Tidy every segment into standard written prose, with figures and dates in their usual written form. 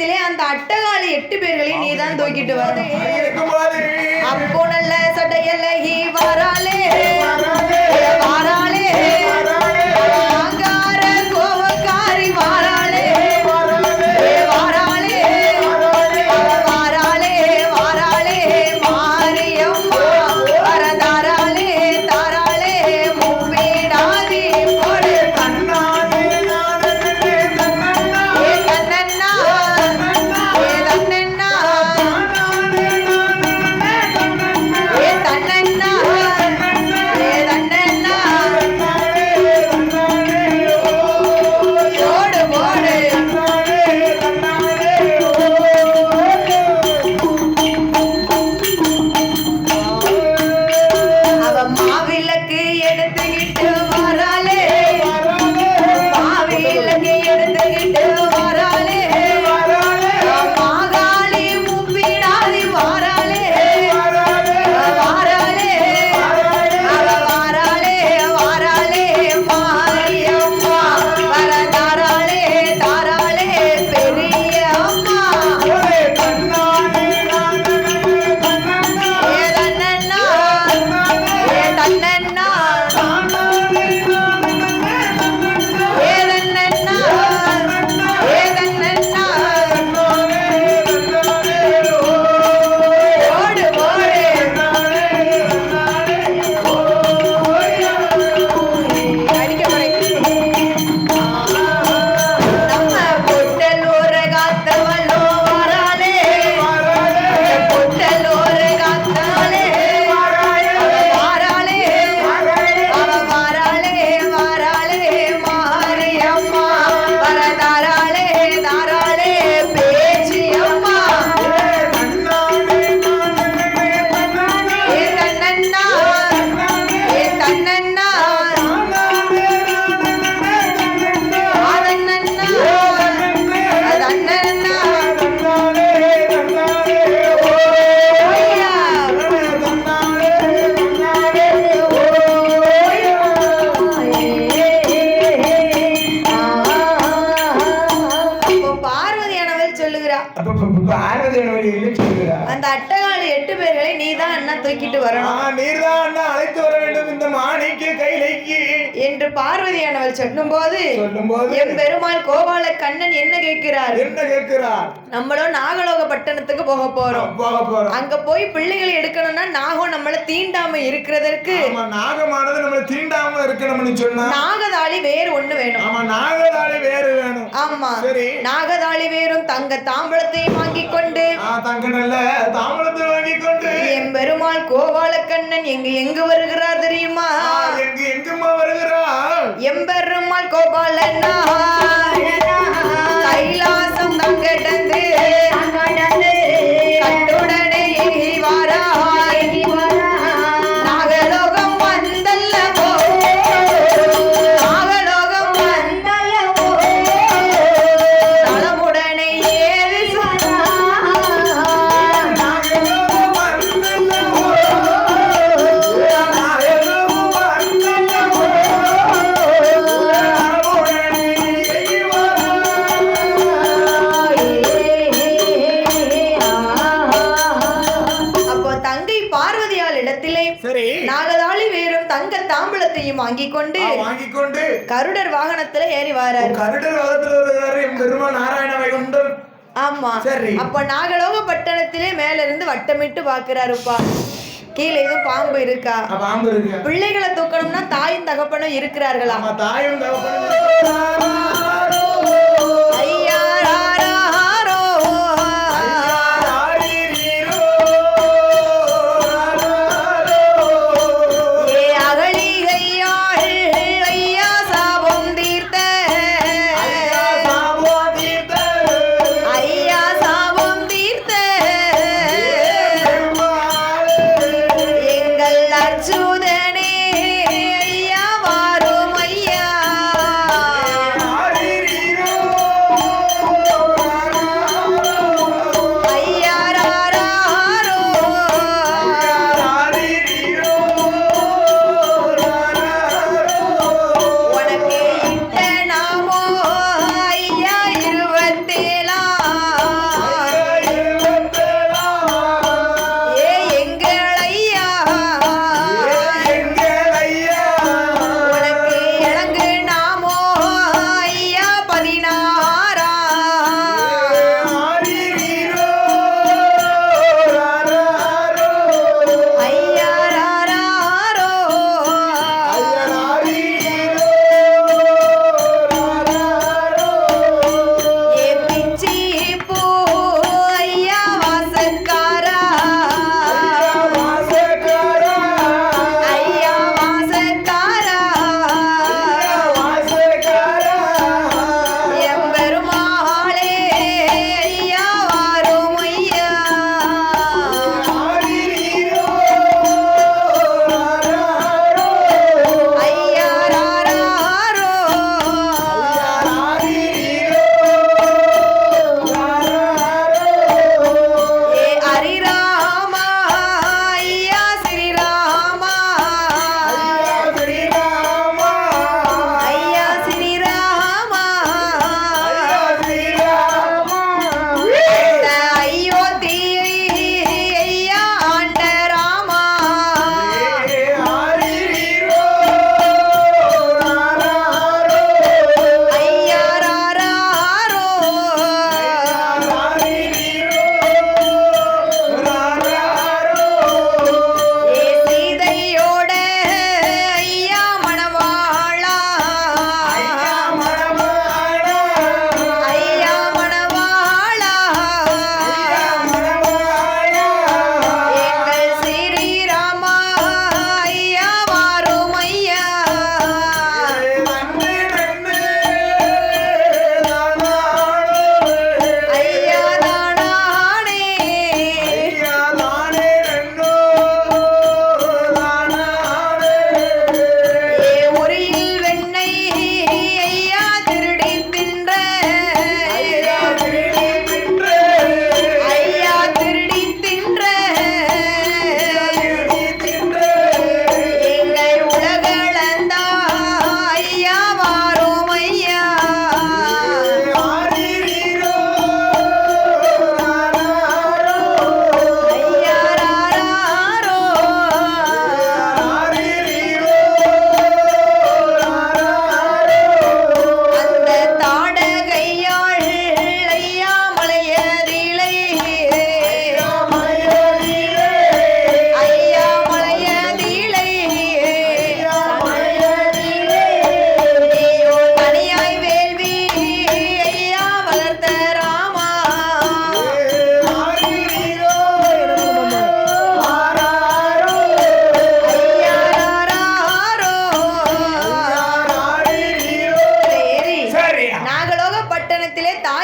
இடத்திலே அந்த அட்டகாளி 8 பேர்களையும் நீதான் தூக்கிட்டு வர. அப்போ நல்ல சடையலகி வாராளே வாராளே ஆங்கார கோவக்காரி வாராளே வாராளே வாராளே வாராளே மாரியம்மா வரதாராளே தாராளே முப்பீடாதி போடு கண்ணாடி ஏ கண்ணன்னா ஏ தன்னன்னா ஏ தன்னன்னா ஏ தன்னன்னா போடு போடு அவ மாவிளக்கு எடுத்துக்கிட்டு வராளே மாவிளக்கு எடுத்துக்கிட்டு வராளே மாகாளி முப்பிடாதி வாராளே வாராளே அவ வாராளே வாராளே மாரியம்மா வரதாராளே தாராளே பெரிய அம்மா ஏ தன்னன்னா ஏ தன்னன்னா ஏ தன்னன்னா ஏ தன்னன்னா ஓடு ஓடு அடிக்க நம்ம பொட்டலூர காத்தவளோ வராளே பொட்டலூர காத்தாளே வாராளே அவ வாராளே வாராளே மாரியம்மா வரதாராளே தாராளே பேச்சி அம்மா ஏ தன்னன்னா ஏ தன்னன்னா அதன்னன்னா அதன்னன்னா ஓய்யா அப்போ பார்வதியானவள் சொல்லுகிறா அந்த அட்டகாளி 8 பேர்களை நீதான் அண்ணா தூக்கிட்டு வரணும் நீர்தான் அழைத்து வர வேண்டும் இந்த மாணிக்கு கைலைக்கு என்று பார்வதியானவள் சொல்லும்போது எம்பெருமாள் கோபால கண்ணன் என்ன கேட்கிறார் என்ன கேட்கிறார்? நம்மளும் நாகலோக பட்டணத்துக்கு போக போறோம். அங்க போய் பிள்ளைகளை எடுக்கணும்னா நாகம் நம்மள தீண்டாம இருக்கிறதற்கு நாகமானது நம்மள தீண்டாம இருக்கணும்னு சொன்னா நாகதாளி வேறு ஒண்ணு வேணும். ஆமா நாகதாளி வேறு வேணும். ஆமா சரி நாகதாளி வேறும் தங்க தாம்பளத்தையும் வாங்கி கொண்டு தங்க நல்ல தாம்பளத்தை வாங்கி கொண்டு எம்பெருமாள் கோபால கண்ணன் எங்க வருகிறார் தெரியுமா? எங்கம்மா வருகிறார்? எம்பெருமாள் கோபாலன்னா கைலாசம் தங்கடந்து கட்டுடனே வாராய் நாகலோகம் வந்தல்லவோ நாகலோகம் வந்தல்லவோ தலமுடனே ஏறி நாகதாளி வேறும் தங்க தாம்பளத்தையும் வாங்கி கொண்டு கருடர் வாகனத்துல ஏறி வராரு. கருடர் வாகனத்துல பெருமாள் நாராயண வைகுண்டம். ஆமா அப்ப நாகலோக பட்டணத்திலே மேல இருந்து வட்டமிட்டு பாக்குறாருப்பா. கீழே எதுவும் பாம்பு இருக்கா? பாம்பு இருக்கு. பிள்ளைகளை தூக்கணும்னா தாயும் தகப்பனும் இருக்கிறார்களா? தாயும் தகப்பனும் ஐயா அச்சுதனே ஐயா வாரும் ஐயா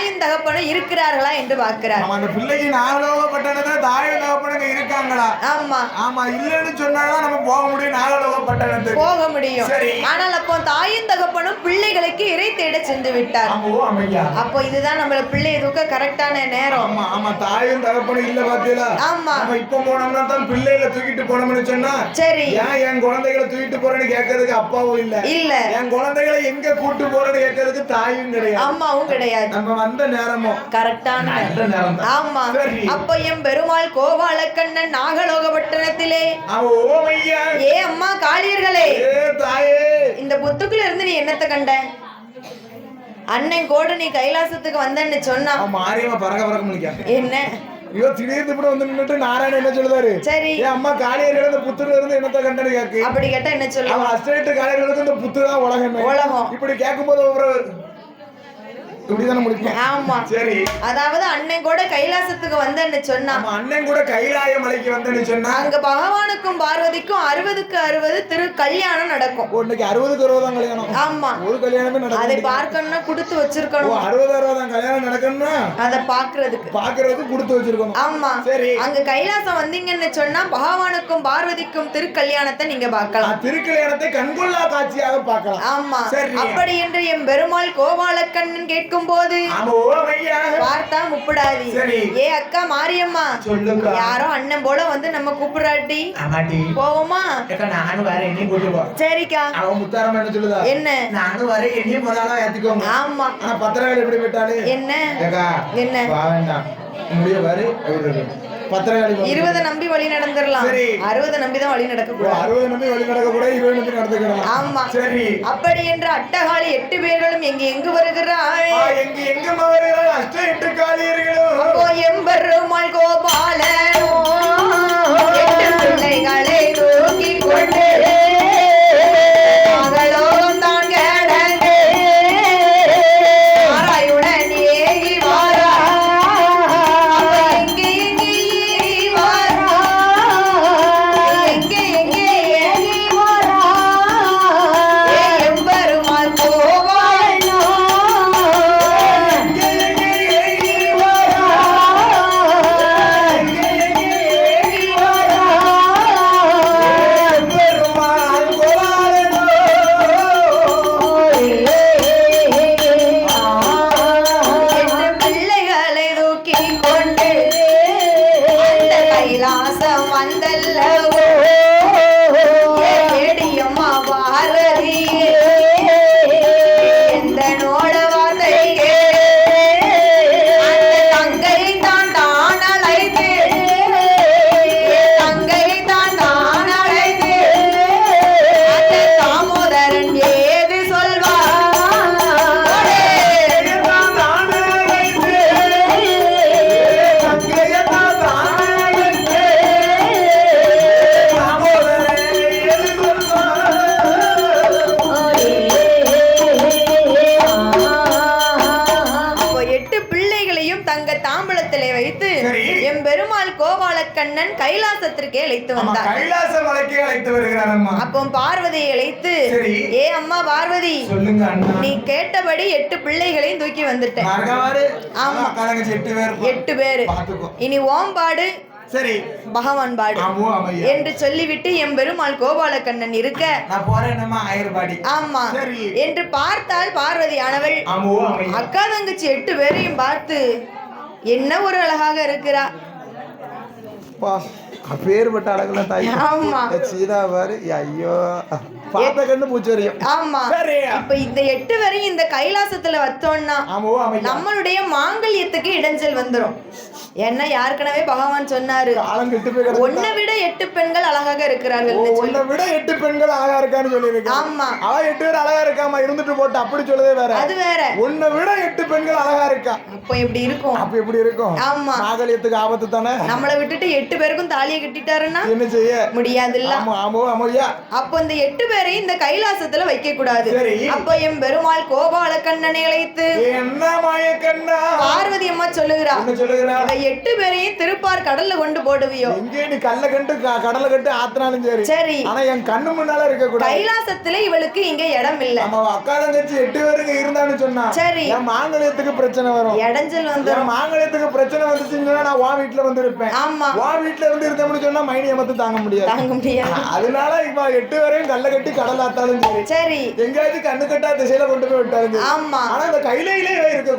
தாயும் தகப்பனும் இருக்கிறார்களா என்று பார்க்கிறார். அந்த பிள்ளைக்கு நாகலோகப்பட்டணத்துல தாயும் தகப்பனுங்க இருக்காங்களா? ஆமா ஆமா, இல்லன்னு சொன்னாதான் நம்ம போக முடியும் நாகலோகப்பட்டணத்துக்கு போக முடியும். ஆனால் அப்போ தாயும் தகப்பனும் பிள்ளைகளுக்கு இறை தேட சென்று விட்டார். அப்போ இதுதான் நம்மள பிள்ளையை தூக்க கரெக்டான நேரம். ஆமா ஆமா, தாயும் தகப்பனும் இல்ல பாத்தீங்களா? ஆமா, நம்ம இப்ப போனோம்னா தான் பிள்ளைகளை தூக்கிட்டு போனோம்னு சொன்னா சரி, ஏன் என் குழந்தைகளை தூக்கிட்டு போறேன்னு கேட்கறதுக்கு அப்பாவும் இல்ல, என் குழந்தைகளை எங்க கூட்டு போறேன்னு கேட்கறதுக்கு தாயும் கிடையாது, அம்மாவும் கிடையாது. நம்ம வந்த நேரமும் கரெக்டான நேரம். ஆமா, அப்ப எம் பெருமாள் கோபாலக்கண்ணன் நாகலோகப்பட்டணத்திலே ஏ அம்மா காளியர்களே, இந்த புத்துக்குள்ள இருந்து நீ என்னத்தை கண்ட? அண்ணன் கோடு நீ கைலாசத்துக்கு வந்தன்னு சொன்னா மாரியம்மா பறக்க பறக்க முடிக்க என்ன? ஐயோ, திடீர்னு கூட வந்து நின்னுட்டு நாராயணன் என்ன சொல்லுதாரு? சரி, அம்மா காளியர்கள் இந்த புத்துல இருந்து என்னத்த கண்டனு கேக்கு. அப்படி கேட்டா என்ன சொல்லுவாங்க? அஸ்டேட் காளியர்களுக்கு இந்த புத்து தான் உலகம். இப்படி கேட்கும்போது ஒரு ஆமா, சரி, அதாவது அண்ணன் கூட கைலாசத்துக்கு வந்தன்னு சொன்னா, அண்ணன் கூட கைலாய மலைக்கு வந்தன்னு சொன்னா அங்க பகவானுக்கும் பார்வதிக்கும் 60க்கு 60 திரு கல்யாணம் நடக்கும். இன்னைக்கு 60க்கு 60 தான் கல்யாணம். ஆமா, ஒரு கல்யாணமே நடக்கும். அதை பார்க்கணும்னா கொடுத்து வச்சிருக்கணும். 60 தான் கல்யாணம் நடக்கணும்னா அத பாக்குறதுக்கு கொடுத்து வச்சிருக்கணும். ஆமா, சரி, அங்க கைலாசம் வந்தீங்கன்னு சொன்னா பகவானுக்கும் பார்வதிக்கும் திரு கல்யாணத்தை நீங்க பார்க்கலாம். திருக்கல்யாணத்தை கண்கொள்ளா காட்சியாக பார்க்கலாம். ஆமா, அப்படி என்று எம் பெருமாள் கோபாலக்கண்ணன் கேட்கும் போது பார்த்தா முப்படாதி. ஏ அக்கா மாரியம்மா, யாரோ அண்ணன் போல வந்து நம்ம கூப்பிடாட்டி போவோமா? சரிக்கா. என்ன? ஆமா, என்ன என்ன 20 நம்பி வழி நடந்துடலாம், 60 நம்பி தான் வழி நடக்க கூடாது. ஆமா, சரி, அப்படி என்று அட்டகாளி 8 பேர்களும் எங்கு வருகிறாள்? அப்போ எம்பெருமாள் கோபாலனோ 8 பிள்ளைகளை தூக்கி கொண்டு மகளோம் தான் கிடந்து ஆராயுடன் ஏகி வாரா. கண்ணன் கைலாசத்திற்கு அழைத்து வந்தார். கைலாச மலைக்கு அழைத்து வருகிறார் அம்மா. அப்போ பார்வதியை அழைத்து, ஏ அம்மா பார்வதி, சொல்லுங்க அண்ணா, நீ கேட்டபடி 8 பிள்ளைகளையும் தூக்கி வந்துட்டேன். ஆமா, 8 பேர். இனி ஓம் பாடு, சரி பகவான் பாடு என்று சொல்லிவிட்டு எம்பெருமாள் கோபாலக்கண்ணன் இருக்க நான் போறேன்மா ஆயிரபாடி. ஆமா, என்று பார்த்தால் பார்வதி ஆனவள் அக்கா தங்கச்சி 8 பேரையும் பார்த்து என்ன ஒரு அழகாக இருக்கிறா, பேர்பட்ட அழகுல தாய். ஆமா, சீதா பாரு, ஐயோ பாத்த கண்ணு பூச்சரியும். ஆமா, இப்ப இந்த 8 வரையும் இந்த கைலாசத்துல வச்சோம்னா நம்மளுடைய மாங்கல்யத்துக்கு இடைஞ்சல் வந்துரும். ஏன்னா ஏற்கனவே பகவான் சொன்னாரு, உன்னை விட 8 பெண்கள் அழகாக இருக்கிறார்கள். உன்னை விட 8 பெண்கள் அழகா இருக்கான்னு சொல்லிருக்காங்க. ஆமா, அவ 8 பேர் அழகா இருக்காமா, இருந்துட்டு போட்டு அப்படி சொல்லவே வேற, அது வேற. உன்னை விட 8 பெண்கள் அழகா இருக்கா, அப்ப எப்படி இருக்கும்? அப்ப எப்படி இருக்கும்? ஆமா, மாங்கல்யத்துக்கு ஆபத்து தானே. நம்மளை விட்டுட்டு 8 பேருக்கும் தாலியை கட்டிட்டாருன்னா என்ன செய்ய முடியாது இல்ல. அப்ப இந்த 8 பேரையும் இந்த கைலாசத்துல வைக்க கூடாது. அப்ப எம் பெருமாள் கோபாலக்கண்ணனை அழைத்து, பார்வதி அம்மா சொல்லுகிறா, 8 பேரையும் திருப்பார் கடல்ல கொண்டு போடுவியோ? எங்கே நீ கல்ல கண்டு கடலை கட்டு ஆத்தினாலும் சரி சரி, ஆனா என் கண்ணு முன்னால இருக்க கூடாது. கைலாசத்துல இவளுக்கு இங்க இடம் இல்ல. நம்ம அக்கா தங்கச்சி 8 பேருக்கு இருந்தான்னு சொன்னா சரி, என் மாங்கல்யத்துக்கு பிரச்சனை வரும், இடைஞ்சல் வந்து மாங்கல்யத்துக்கு பிரச்சனை வந்துச்சுன்னா நான் வா வீட்டுல வந்து இருப்பேன். ஆமா, வா வீட்டுல இருந்து இருந்தோம்னு சொன்னா மைனியை மட்டும் தாங்க முடியாது. அதனால இப்ப 8 பேரையும் கல்ல கட்டி கடல் ஆத்தாலும் சரி, சரி, எங்கேயாச்சும் கண்ணு கட்டா திசையில கொண்டு போய் விட்டாங்க. ஆமா, ஆனா இந்த கையிலே இருக்க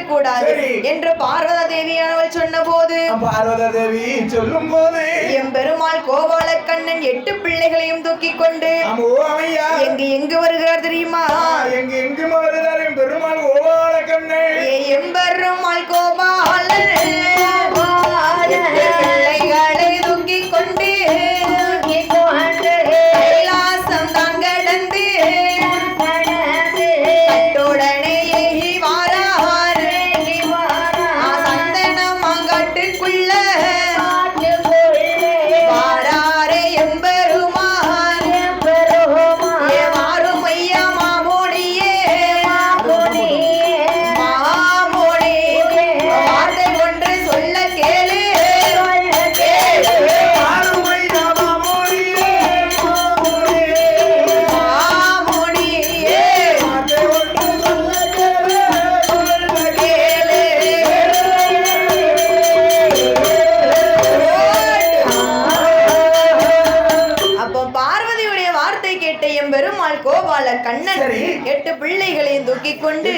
கூடாது என்று பார்வதா தேவியானவள் சொன்ன போது, பார்வதா தேவி சொல்லும் போது எம்பெருமாள் கோபால கண்ணன் 8 பிள்ளைகளையும் தூக்கி கொண்டு எங்கு வருகிறார் தெரியுமா? எங்கு வருகிறார் பெருமாள் கோபால கண்ணன். எம்பெருமாள் கோபாலன் பிள்ளைகளை தூக்கி கொண்டு கைலாசம் தான் கடந்து கட்டுடனே வாரார் சந்தன மாங்காட்டுக்குள்ள வாராரே எம்பெருமான். வாரும் ஐயா மாமோடியே மாமோடி வார்த்தை ஒன்று சொல்ல கேளு பெருமாள் கோபால கண்ணன் 8 பிள்ளைகளையும் தூக்கி கொண்டு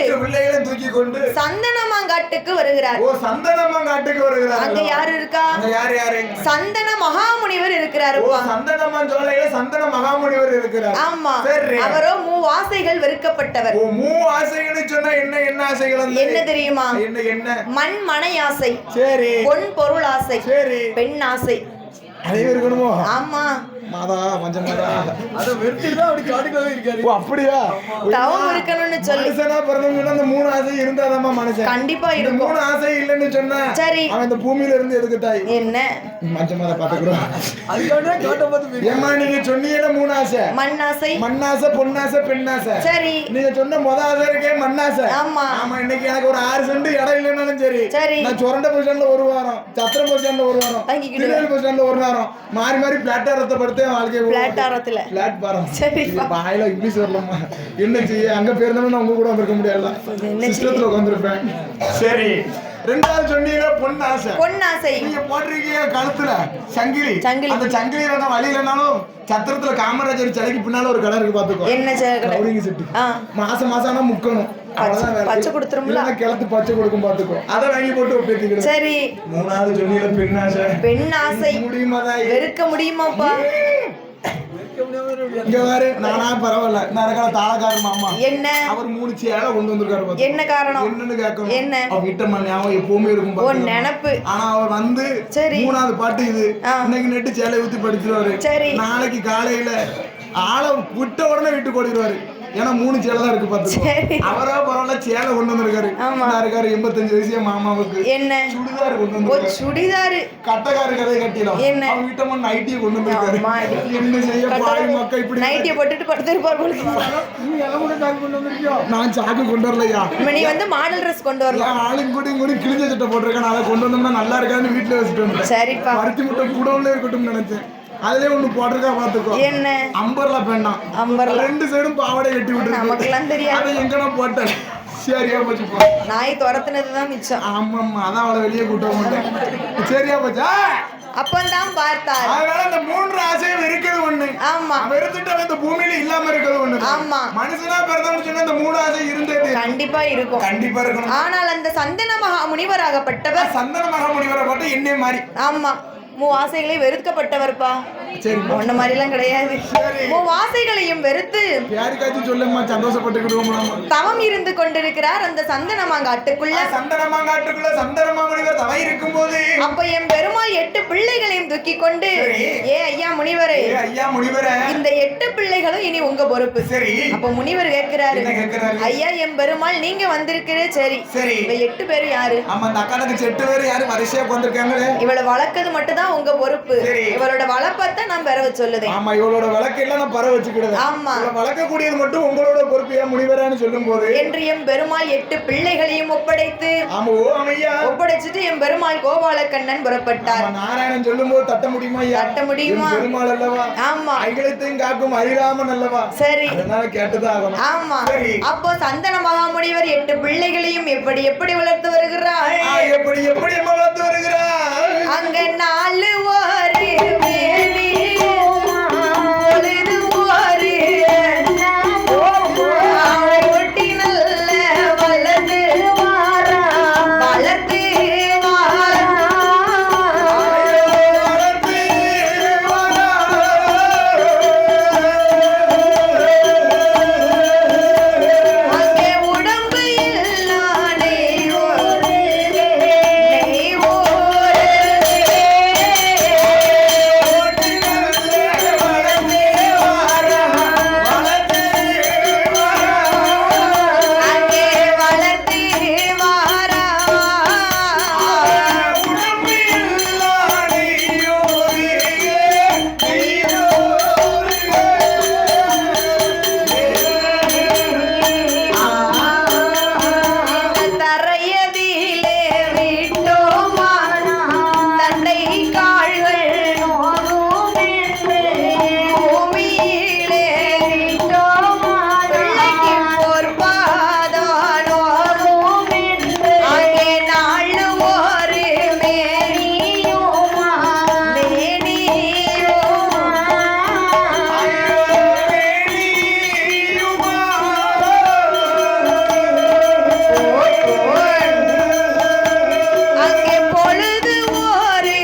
சந்தனமாங்காட்டுக்கு வருகிறார். சந்தனமாங்காட்டுக்கு வருகிறார். அங்க யாரு இருக்கா? யாரு? சந்தன மகாமுனிவர் இருக்கிறாரு. சந்தன மகாமுனிவர் இருக்கிறார். ஆமா, அவரோ 3 ஆசைகள் வெறுக்கப்பட்டவர். 3 ஆசைகள் சொன்னா என்ன ஆசைகள்? என்ன தெரியுமா? என்ன? மண் மனை ஆசை, சரி, பொன் பொருள் ஆசை, சரி, பெண் ஆசை. அதே இருக்கணுமோ? ஆமா, மாதா மஞ்சள் மாதா அத வெறுத்துதான் அப்படி காட்டுக்கவே இருக்காரு. ஓ அப்படியா? தவம் இருக்கணும்னு சொல்லி மனுஷனா பிறந்தவங்க அந்த 3 ஆசை இருந்தாதாம்மா மனுஷன். கண்டிப்பா இருக்கும். 3 ஆசை இல்லன்னு சொன்னா சரி, அவன் இந்த பூமியில இருந்து எதுக்கு தாய்? என்ன மஞ்சள் மாதா பாத்துக்குறோம். அதுக்கானே காட்ட பார்த்து ஏமா நீங்க சொன்னீங்க 3 ஆசை, மண் ஆசை, பொன் ஆசை, பெண் ஆசை. சரி, நீங்க சொன்ன முத ஆசை இருக்கே மண் ஆசை. ஆமா, இன்னைக்கு எனக்கு ஒரு 6 சென்ட் இடம் இல்லைன்னாலும் சரி, நான் சொரண்ட பொசிஷன்ல ஒரு வாரம், சத்திர பொசிஷன்ல ஒரு வாரம், திருநெல்வேலி பொசிஷன்ல ஒரு வாரம் மாறி மாறி பிளாட்டாரத்தை படுத்து வாழ்க்கை பிளாட்டாரத்துல பிளாட்பாரம். சரி, வாயில இங்கிலீஷ் வரலமா என்ன செய்ய? அங்க பேர்ந்தாலும் நான் உங்க கூட வந்திருக்க முடியல, சிஸ்டத்துல உட்கார்ந்திருப்பேன். சரி, 2வது சொன்னீங்க பொன் ஆசை. நீங்க போட்டிருக்கீங்க கழுத்துல சங்கிலி. அந்த சங்கிலியில நான் வழியிலனாலும் சத்திரத்துல காமராஜர் சிலைக்கு பின்னால ஒரு கடை இருக்கு பாத்துக்கோ. என்ன செட்டு? மாசம் ஆனா முக்கணும். பச்சை கொடுத்துரும்ல, கிளத்து பச்சை கொடுக்கும் பாத்துக்கோ. அத வாங்கி போட்டு ஒப்பிட்டு. சரி, 3வது சொன்னீங்க பெண் ஆசை. முடியுமா? வெறுக்க முடியுமாப்பா? இங்க பாரு, நானா பரவாயில்ல, நான் தாளக்காரர் மாமா. என்ன அவர் 3 சேலை கொண்டு வந்திருக்காரு. என்ன காரணம்? என்னன்னு கேட்கணும். என்ன அவங்க கிட்ட ஞாபகம் எப்பவுமே இருக்கும், ஒரு நினைப்பு. ஆனா அவர் வந்து 3வது பாட்டு இது. இன்னைக்கு நெட்டு சேலை ஊத்தி படிச்சிருவாரு. நாளைக்கு காலையில ஆளை விட்ட உடனே வீட்டுக்கு ஓடிடுவாரு. ஏன்னா 3 சேலை தான் இருக்கு பாத்து. அவரா பரவாயில்ல சேலை கொண்டு வந்திருக்காரு. இருக்காரு 85 வயசு மாமாவுக்கு. என்ன சுடிதார் கொண்டு வந்திருக்காரு. சுடிதார் கட்டக்கார கதை கட்டிடும். என்ன அவங்க கிட்ட நைட்டியை கொண்டு வந்திருக்காரு. என்ன செய்ய பாய் மக்கள் இப்படி நைட்டியை போட்டுட்டு படுத்திருப்பாரு. நான் சாக்கு கொண்டு வரலையா? நீ வந்து மாடல் ட்ரெஸ் கொண்டு வரலாம். ஆளுங்க கூட கிழிஞ்ச சட்டை போட்டிருக்கேன். அதை கொண்டு வந்தோம்னா நல்லா இருக்கான்னு வீட்டுல வச்சுட்டு வந்தேன். சரிப்பா, பருத்தி முட்டை கூடவுல இருக்கட்டும் நினைச்சேன். அதுல ஒண்ணு போட்டிருக்கா பாத்துக்கோ. என்ன? அம்பர்லா பெண்ணா. அம்பர்லா 2 சைடும் பாவாடை கட்டி விட்டு நமக்குலாம் தெரியாது. அதை எங்கனா போட்டேன். சரியா போச்சு. நாய் துரத்துனதுதான் மிச்சம். ஆமாம்மா, அதான் அவளை வெளியே கூட்ட மாட்டேன். சரியா போச்சா? அப்பந்தான் பார்த்தார். அதனால இந்த 3 ஆசையும் இருக்குது ஒண்ணு. ஆமா, வெறுத்துட்டு இந்த பூமியில இல்லாம இருக்குது ஒண்ணு. ஆமா, மனுஷனா பிறந்தவன்னு சொன்னா இந்த 3 ஆசை இருந்தது கண்டிப்பா இருக்கும். கண்டிப்பா இருக்கணும். ஆனால் அந்த சந்தன மகா முனிவராகப்பட்டவர் என்னே மாதிரி. ஆமா, 3 ஆசைகளை வெறுக்கப்பட்டவர்ப்பா. சரி, ஒன்ன மாதிரி எல்லாம் கிடையாது. 3 ஆசைகளையும் வெறுத்து யாருக்காச்சும் சொல்லுமா சந்தோஷப்பட்டுக்கிடுவோம். தவம் இருந்து கொண்டிருக்கிறார் அந்த சந்தனமாங்காட்டுக்குள்ள. சந்தனமாமுனிவர் தவம் இருக்கும்போது அப்ப என் பெருமாள் 8 பிள்ளைகளையும் தூக்கி கொண்டு, ஐயா முனிவரே, இந்த 8 பிள்ளைகளும் இனி உங்க பொறுப்பு. சரி, அப்ப முனிவர் கேட்கிறாரு, ஐயா என் பெருமாள் நீங்க வந்திருக்கிறே. சரி, இந்த 8 பேரும் யாரு? ஆமா, அந்த அக்கானுக்கு 8 பேர் யாரு வரிசையா வந்திருக்காங்க. இவளை வளர்க்கிறது மட்டும் தான் உங்க பொறுப்பு. இவளோட வளர்ப்ப தான் நான் பெற சொல்லுதேன். ஆமா, இவளோட விளக்கு எல்லாம் நான் பரவ வச்சுக்கிடுது. ஆமா, வளர்க்கக்கூடியது மட்டும் உங்களோட பொறுப்பியா முனிவரான்னு சொல்லும் போது என்று எம் பெருமாள் 8 பிள்ளைகளையும் ஒப்படைத்து ஒப்படைச்சிட்டு எம் பெருமாள் கோபாலக்கண்ணன் புறப்பட்டார். நாராயணன் சொல்லும் போது தட்ட முடியுமா? தட்ட முடியுமா? பெருமாள் அல்லவா? ஆமா, அகிலத்தையும் காக்கும் அரிராமன் அல்லவா? சரி, அதனால கேட்டுதான் ஆகணும். ஆமா. அப்போ சந்தன மகாமுனிவர் 8 பிள்ளைகளையும் எப்படி எப்படி வளர்த்து வருகிறார்? எப்படி எப்படி வளர்த்து வருகிறார்? அங்க 4 ஒரு வேலி பொழுது ஒரு ஒட்டி நல்ல வளர்த்து வாரா வளர்த்து வாரா அங்கே உடம்பு இல்லானே ஒரு நெய் ஒரு அங்கே வளர்த்து வாரா தரையதிலே விட்டோமா தண்டை கால்கள் பூமியிலே விட்டோமா பிள்ளைக்கு பொற்பாதானோ அங்கே 4 ஒரு மேனியோ அங்கே பொழுது ஒரு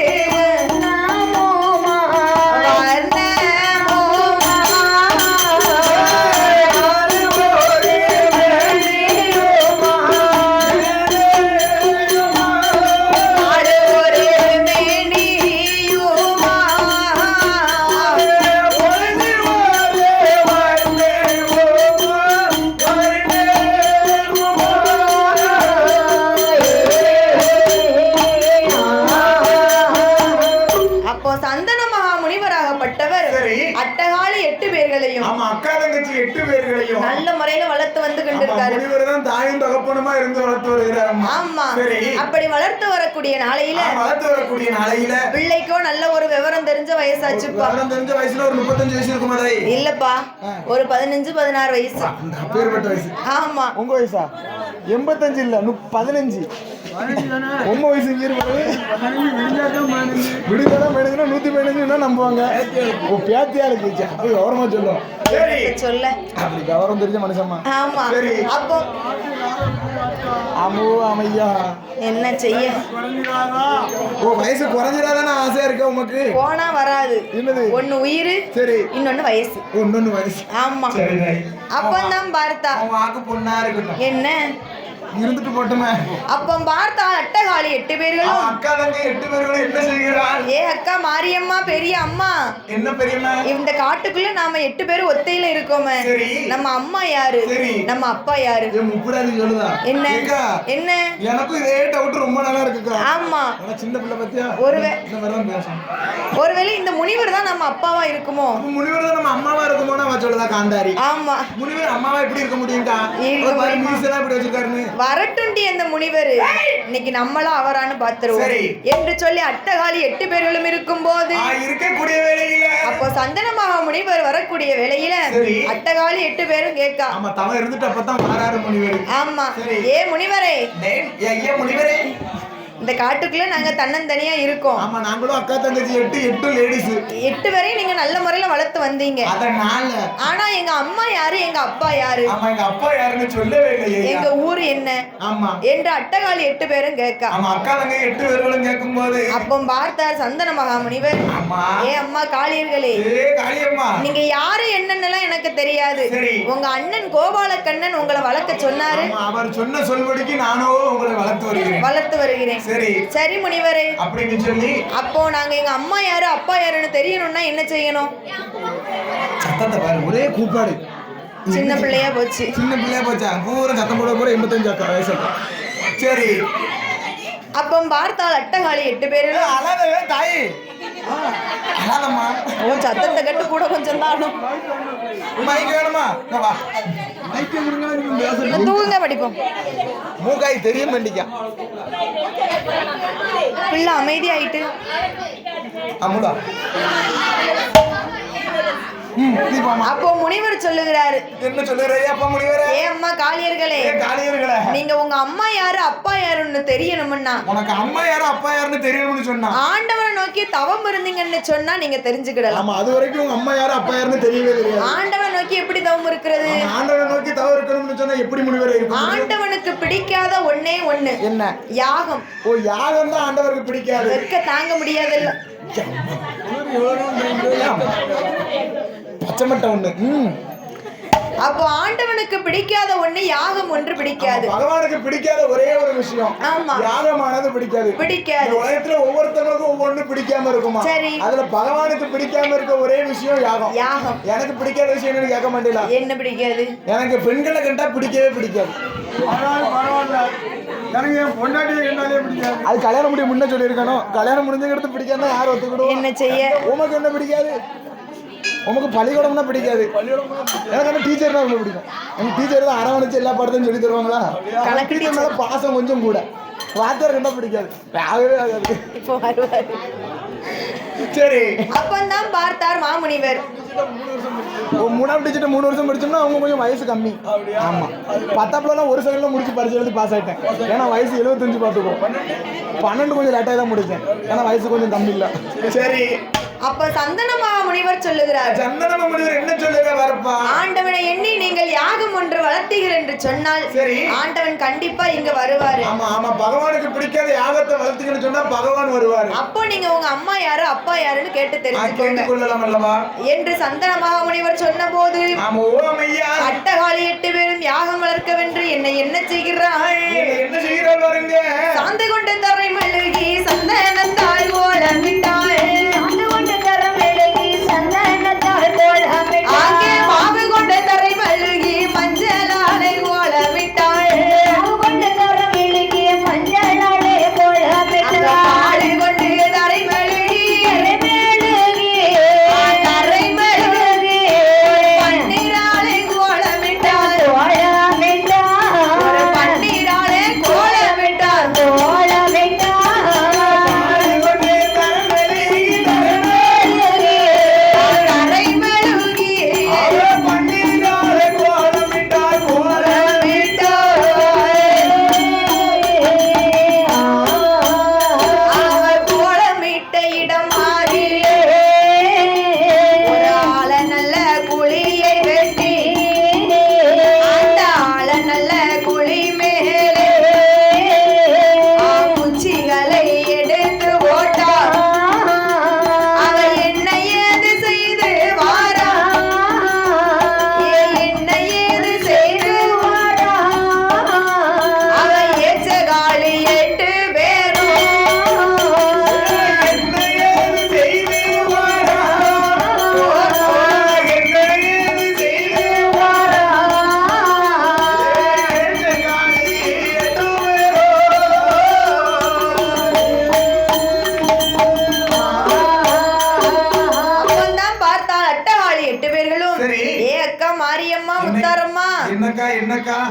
அப்போ சந்தன மகா முனிவராகப்பட்டவர் சரி. அட்டகாலி 8 பேர்களையும் ஆமா, அக்கா தங்கச்சி 8 பேர்களையும் நல்ல முறையில வளர்த்து வந்து கொண்டிருக்காரு. முனிவர் தான் தாயும் தகப்பனுமா இருந்து வளர்த்து வருகிறார். ஆமா, சரி. அப்படி வளர்த்து வரக்கூடிய நாளையில வளர்த்து வரக்கூடிய நாளையில பிள்ளைக்கோ நல்ல ஒரு விவரம் தெரிஞ்ச வயசாச்சுப்பா. விவரம் தெரிஞ்ச வயசுல ஒரு 35 வயசு இருக்கும். அதை இல்லப்பா, ஒரு 15-16 வயசு. அப்பேற்பட்ட வயசு. ஆமா, உங்க வயசா? 85 இல்ல, 15. உங்க வயசு விடுதலை மேனேஜ்னா 115 நம்புவாங்க. ஓ, பேத்தியா இருக்கு, அப்ப கவரமா சொல்லும். சொல்ல அப்படி கவரம் தெரிஞ்ச மனுஷமா. ஆமா, அப்போ அம்மோ அமையா என்ன செய்ய? ஓ, வயசு குறைஞ்சிடாதானே ஆசையா இருக்கா உமக்கு? போனா வராது. என்னது? ஒன்னு உயிர், சரி, இன்னொன்னு வயசு. இன்னொன்னு வயசு. ஆமா, அப்பந்தான் பார்த்தா வாக்கு பொண்ணா இருக்கட்டும், என்ன இருந்துட்டு போட்டுமே. அப்போ பார்த்தா அட்டகாலி 8 பேர்களும் அக்கா தங்க 8 பேர்களும் என்ன செய்கிறார்? ஏ அக்கா மாரியம்மா, பெரிய அம்மா, என்ன பெரியம்மா? இந்த காட்டுக்குள்ள நாம 8 பேரும் ஒத்தையில இருக்கோமே, நம்ம அம்மா யாரு, நம்ம அப்பா யாரு? முப்புராதி சொல்லுதா? என்ன என்ன எனக்கும் இதே டவுட் ரொம்ப நாளா இருக்குக்கா. ஆமா, சின்ன பிள்ளை பத்தியா ஒருவேளை இந்த முனிவர் தான் நம்ம அப்பாவா இருக்குமோ? முனிவர் தான் நம்ம அம்மாவா இருக்குமோ? அவ சொல்லுதா காந்தாரி. ஆமா, முனிவர் அம்மாவா எப்படி இருக்க முடியும்க்கா? இப்படி வச்சிருக்காருன்னு வரட்டுண்டி அந்த முனிவர் இன்னைக்கு நம்மளா அவரான்னு பாத்துருவோம் என்று சொல்லி அட்டகாலி 8 பேர்களும் இருக்கும் போது இருக்கக்கூடிய வேளையில அப்போ சந்தனமாக முனிவர் வரக்கூடிய வேளையில அட்டகாலி 8 பேரும் கேட்கா. ஆமா, தவ இருந்துட்டு அப்பதான் வராரு முனிவர். ஆமா, ஏ முனிவரே, ஐயா முனிவரே, இந்த காட்டுக்குள்ள நாங்க தன்னந்தனியா இருக்கோம். ஆமா, நாங்களும் அக்கா தங்கச்சி 8 லேடிஸ். 8 பேரையும் நீங்க நல்ல முறையில வளர்த்து வந்தீங்க. அதனால ஆனா எங்க அம்மா யாரு, எங்க அப்பா யாரு? ஆமா, எங்க அப்பா யாருன்னு சொல்லவே இல்லையே. எங்க ஊர் என்ன? ஆமா என்று அட்டகாலி 8 பேரும் கேட்கா. ஆமா, அக்கா தங்க 8 பேர்களும் கேட்கும்போது அப்போ பார்த்தார் சந்தன மகாமுனிவர், ஏ அம்மா காளியர்களே, காளியம்மா, நீங்க யாரு என்னன்னெல்லாம் எனக்கு தெரியாது. உங்க அண்ணன் கோபாலக்கண்ணன் உங்களை வளர்க்க சொன்னாரு. அவர் சொன்ன சொல்படிக்கு நானோ உங்களை வளர்த்து வருகிறேன். சரி முனிவரே அப்படின்னு சொல்லி, அப்போ நாங்க எங்க அம்மா யாரு அப்பா யாருன்னு தெரியணும்னா என்ன செய்யணும்? சத்தத்தை பாரு, ஒரே கூப்பாடு. சின்ன பிள்ளையா போச்சு. பூரா சத்தம் போட போற 85 வயசு. சரி, அப்போ பார்த்தால் அட்டகாலி 8 பேரும் அழகவே தாயி உன் சத்தத்தை கட்டு கூட கொஞ்சம் தான் தூங்க படிப்போம். மூக்காய் தெரியும் பண்ணிக்கா பிள்ளை அமைதியாயிட்டு அமுதா. அப்போ முனிவர் சொல்லுகிறாரு, என்ன சொல்லுறீங்க அப்பா முனிவரே? ஏ அம்மா காளியர்களே, காளியர்களே, நீங்க உங்க அம்மா யாரு அப்பா யாருன்னு தெரியணும்னா, உனக்கு அம்மா யாரு அப்பா யாருன்னு தெரியணும்னு சொன்னா, ஆண்டவனை நோக்கி தவம் இருந்தீங்கன்னு சொன்னா நீங்க தெரிஞ்சுக்கிடலாம். ஆமா, அது வரைக்கும் உங்க அம்மா யாரு அப்பா யாருன்னு தெரியவே தெரியாது. ஆண்டவனை நோக்கி எப்படி தவம் இருக்கிறது? ஆண்டவனை நோக்கி தவம் இருக்கணும்னு சொன்னா எப்படி முனிவரே இருக்கும்? ஆண்டவனுக்கு பிடிக்காத ஒண்ணே ஒண்ணு என்ன? யாகம். ஓ, யாகம் தான் ஆண்டவருக்கு பிடிக்காது. வெட்க தாங்க முடியாதுல்ல. பச்சமட்ட ஒண்ணு. அப்போ ஆண்டவனுக்கு பிடிக்காத ஒண்ணு யாகம் ஒன்று பிடிக்காது. பகவானுக்கு பிடிக்காத ஒரே ஒரு விஷயம் யாகமானது பிடிக்காது. உலகத்துல ஒவ்வொருத்தவங்களுக்கும் ஒவ்வொன்னு பிடிக்காம இருக்குமா? சரி, அதுல பகவானுக்கு பிடிக்காம இருக்க ஒரே விஷயம் யாகம். யாகம் எனக்கு பிடிக்காத விஷயம் எனக்கு கேட்க மாட்டேல. என்ன பிடிக்காது? எனக்கு பெண்களை கண்டா பிடிக்கவே பிடிக்காது. அது கல்யாணம் முடிய முன்ன சொல்லியிருக்கணும். கல்யாணம் முடிஞ்ச பிடிக்காம யாரும் ஒத்துக்கிடும். என்ன செய்ய? உமக்கு என்ன பிடிக்காது? உமக்கு பள்ளிக்கூடம்னா பிடிக்காது. எனக்கு வந்து டீச்சர் தான் ரொம்ப பிடிக்கும். எனக்கு டீச்சர் தான் அரவணைச்சு எல்லா பாடத்தையும் சொல்லி தருவாங்களா. டீச்சர் மேல பாசம் கொஞ்சம் கூட. வாத்தியார் கண்டா பிடிக்காது. ஆகவே ஆகாது. இப்போ வருவாரு. சரி, அப்பந்தான் பார்த்தார் மாமுனிவர். 3ஆம் டிஜிட் 3 வருஷம் படிச்சோம்னா அவங்க கொஞ்சம் வயசு கம்மி. ஆமா, 10ஆம் ஒரு செகண்ட்ல முடிச்சு பரிசு எழுதி பாஸ் ஆயிட்டேன். ஏன்னா வயசு 75 பார்த்துக்கோ. 12 கொஞ்சம் லேட்டாக தான் முடிச்சேன். ஏன்னா வயசு கொஞ்சம் கம்மி இல்லை. சரி, அப்ப சந்தனமா முனிவர் சொல்லுகிறார். சந்தனமா முனிவர் என்ன சொல்லுகிறார்ப்பா? ஆண்டவனை எண்ணி நீங்கள் யாகம் ஒன்று வளர்த்தீர்கள் என்று சொன்னால் சரி, ஆண்டவன் கண்டிப்பா இங்க வருவாரு. ஆமா ஆமா, பகவானுக்கு பிடிக்காத யாகத்தை வளர்த்தீங்கன்னு சொன்னா பகவான் வருவாரு. அப்போ நீங்க உங்க அம்மா யாரு அப்பா யாருன்னு கேட்டு தெரிஞ்சுக்கோங்க என்று சந்தனமா முனிவர் சொன்னபோது அட்டகாளி 8 பேரும் யாகம் வளர்க்கவென்று என்ன செய்கிறாள்? என்ன செய்கிறாள் பாருங்க. சாந்தி கொண்ட தரை மல்லுகி சந்தனத்தாய் ஓலமிட்டாள். ஆங்கே மாவு கொண்ட தரை மல்லுகி மஞ்சளாலை ஓலமிட்டாள். கொண்டு தரை மல்லுகி மஞ்சளாலை ஓலமிட்டாள். ஆடு கொண்டு தரை மல்லுகி தரை மல்லுகி பன்னீராலை ஓலமிட்டாள். ஒரு பன்னீராலை கோலமிட்டாள்.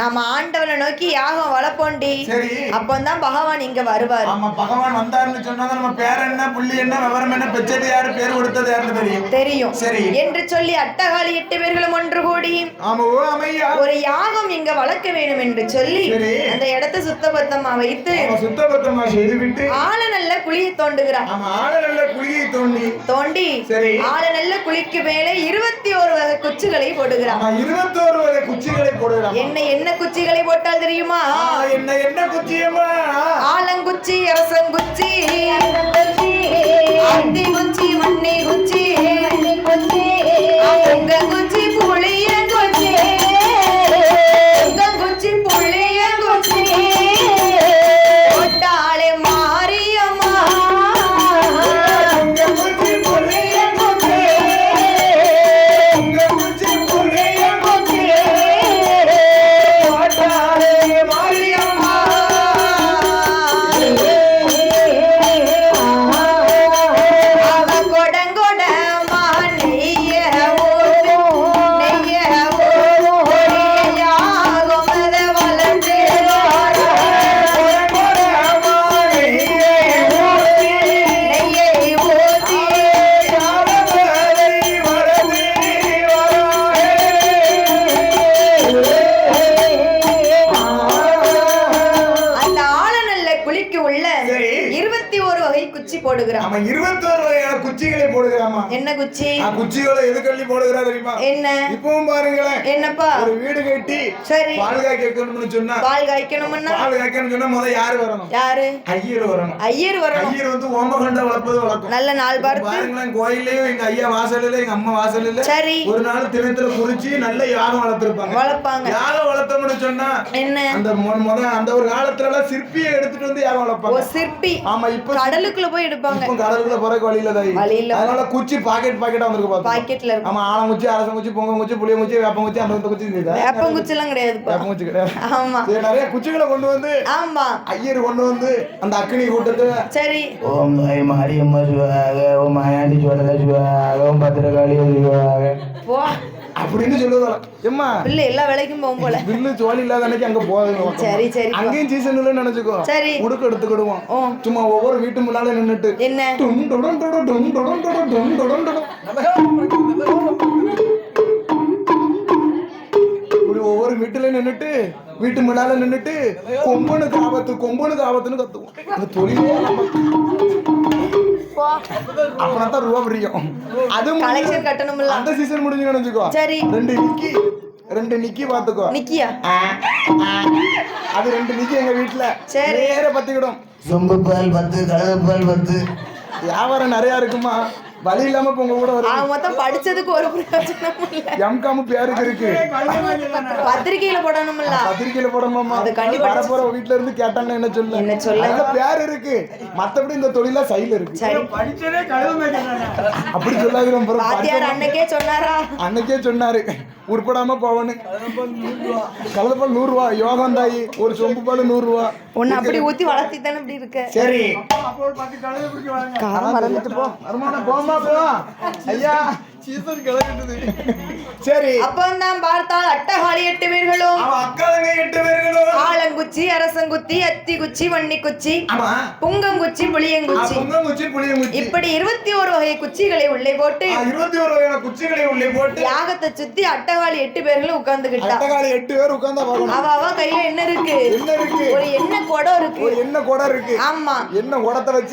நம்ம ஆண்டவனை நோக்கி யாகம் வளப்போண்டி. அப்பதான் பகவான் இங்க வருவார். ஆமா, பகவான் வந்தாருன்னு சொன்னா நம்ம பேர் என்ன புள்ளி என்ன விவரம் என்ன பெற்றது யாரு பேர் கொடுத்தது யாருன்னு தெரியும். தெரியும். சரி என்று சொல்லி அட்டகாளி 8 பேர்களும் ஒன்று கூடி ஒரு யாகம் இங்க வளர்க்க வேண்டும் என்று சொல்லி அந்த இடத்தை சுத்தபத்தமா வைத்து சுத்தபத்தமா செய்து விட்டு ஆள நல்ல குழியை தோண்டுகிறார். ஆள நல்ல குழியை தோண்டி ஆள நல்ல குழிக்கு மேலே 21 வகை குச்சிகளை போடுகிறார். 21 வகை குச்சிகளை போடுகிறார். என்ன குச்சிகளை போட்டால் தெரியுமா? என்ன குச்சியமா? ஆலங்குச்சி, அரசங்குச்சி, அந்தி குச்சி, மண்ணி குச்சி, குச்சி, புளியங்குச்சி, குச்சி, புளியங்குச்சி போட்டாலே மாரியம்மா. அவ குச்சி போடுகிறான். ஆமா 21 வகையான குச்சிகளை போடுகிறாமா. என்ன குச்சி? குச்சியோட எது கள்ளி போடுகிறா தெரியுமா? என்ன? இப்பவும் பாருங்களேன். என்னப்பா? ஒரு வீடு கட்டி சரி பால் காய்க்கணும்னு சொன்னா பால் காய்க்கணும்னு சொன்னா முதல்ல யாரு வரணும்? யாரு? ஐயர் வரணும். ஐயர் வரணும். ஐயர் வந்து ஓமகண்ட வளர்ப்பது வழக்கம். நல்ல நாள் பார்த்து பாருங்களேன், கோயிலையும் எங்க ஐயா வாசல்ல எங்க அம்மா வாசல்ல சரி ஒரு நாள் தினத்துல குறிச்சு நல்ல யாகம் வளர்த்திருப்பாங்க. யாகம் வளர்த்தோம்னு சொன்னா என்ன? அந்த ஒரு காலத்துல எல்லாம் சிற்பியை எடுத்துட்டு வந்து யாகம் வளர்ப்பாங்க. சிற்பி. ஆமா இப்ப கடலுக்குள்ள போய் எடுப்பாங்க. இப்ப கடலுக்குள்ள போறக்கு வழி இல்ல. அதனால குச்சி பாக்கெட்டா வந்திருக்கு பாத்து. பாக்கெட்ல இருக்கு. ஆமா ஆலங்குச்சி, அரசங்குச்சி, பொங்கங்குச்சி, புளியங்குச்சி, வேப்பங்குச்சி, அந்த குச்சி இருந்தது. வேப்பங்குச்சி எல்லாம் கிடையாது. வேப்பங்குச்சி கிடையாது. ஆமா நிறைய குச்சிகளை கொண்டு வந்து ஆமா ஐயர் கொண்டு வந்து அந்த அக்னி கூட்டத்தை சரி ஓம் மாரியம்மா சிவாக, ஓம் மாயாண்டி சோழல சிவாக, ஓம் பத்திரகாளி சிவாக போ அப்படின்னு சொல்லுவாங்க. எம்மா பில்லு எல்லா வேலைக்கும் போகும் போல. பில்லு சோழி இல்லாத அன்னைக்கு அங்க போகுது. சரி சரி அங்கேயும் சீசன் இல்லைன்னு நினைச்சுக்கோ. சரி உடுக்க எடுத்துக்கிடுவோம். சும்மா ஒவ்வொரு வீட்டு முன்னால நின்னுட்டு என்ன ஒவ்வொரு வீட்டுல நின்னுட்டு வீட்டு முன்னால நின்னுட்டு கொம்பனுக்கு ஆபத்துன்னு கத்துவோம். அந்த தொழிலே அப்பதான் ரூபா பிரிக்கும். அது கலெக்ஷன் கட்டணும்ல. அந்த சீசன் முடிஞ்சு நினைச்சுக்கோ. சரி ரெண்டு நிக்கி பாத்துக்கோ. நிக்கியா? அது 2 நிக்கி எங்க வீட்டுல நேர பத்திக்கிடும். சொம்பு பால் 10, கலவை பால் 10. வியாபாரம் நிறைய இருக்குமா. வழி இல்லாம உங்க கூட வரும். மொத்தம் படிச்சதுக்கு ஒரு பிரயோஜனமும் இல்ல. எம்காம் பேருக்கு இருக்கு. பத்திரிக்கையில போடணும்ல. பத்திரிக்கையில போடணுமா? அது கண்டிப்பா வர போற வீட்ல இருந்து கேட்டாங்க என்ன சொல்ல. அந்த பேர் இருக்கு. மத்தபடி இந்த தொழில சைடுல இருக்கு. சரி படிச்சதே கழுவு மேய்க்கறானே. அப்படி சொல்லாதீங்க. பாத்தியார் அன்னைக்கே சொன்னாரு உருப்படாம போவனு. கலப்பல் 100 ரூபாய். யோகம் தாயி ஒரு சொம்பு பால் 100 ரூபாய். ஒன்னு அப்படி ஊத்தி வளர்த்தி தானே இப்படி இருக்க. சரி அப்போ 10 கழுவு பிடிக்க வாங்க. காரம் மறந்துட்டு போ. வருமானம் போமா போ. ஐயா சீசன் கிளம்பிட்டது. சரி அப்பந்தான் பார்த்தால் அட்டகாளி 8 பேர்களும் அக்காலங்க 8 பேர்களும் ஆலங்குச்சி, அரசங்குச்சி, அத்திக்குச்சி, வன்னிக்குச்சி, புங்கங்குச்சி, புளியங்குச்சி இப்படி 21 வகை குச்சிகளை உள்ளே போட்டு 21 வகையான குச்சிகளை உள்ளே போட்டு யாகத்தை சுத்தி அட்டகாளி 8 பேர்களும் உட்கார்ந்துகிட்டா. அட்டகாளி 8 பேர் உட்கார்ந்தா பாக்கணும். அவ கையில என்ன இருக்கு? ஒரு எண்ணெய் குடம் இருக்கு. ஆமா எண்ணெய் குடத்தை வச்சு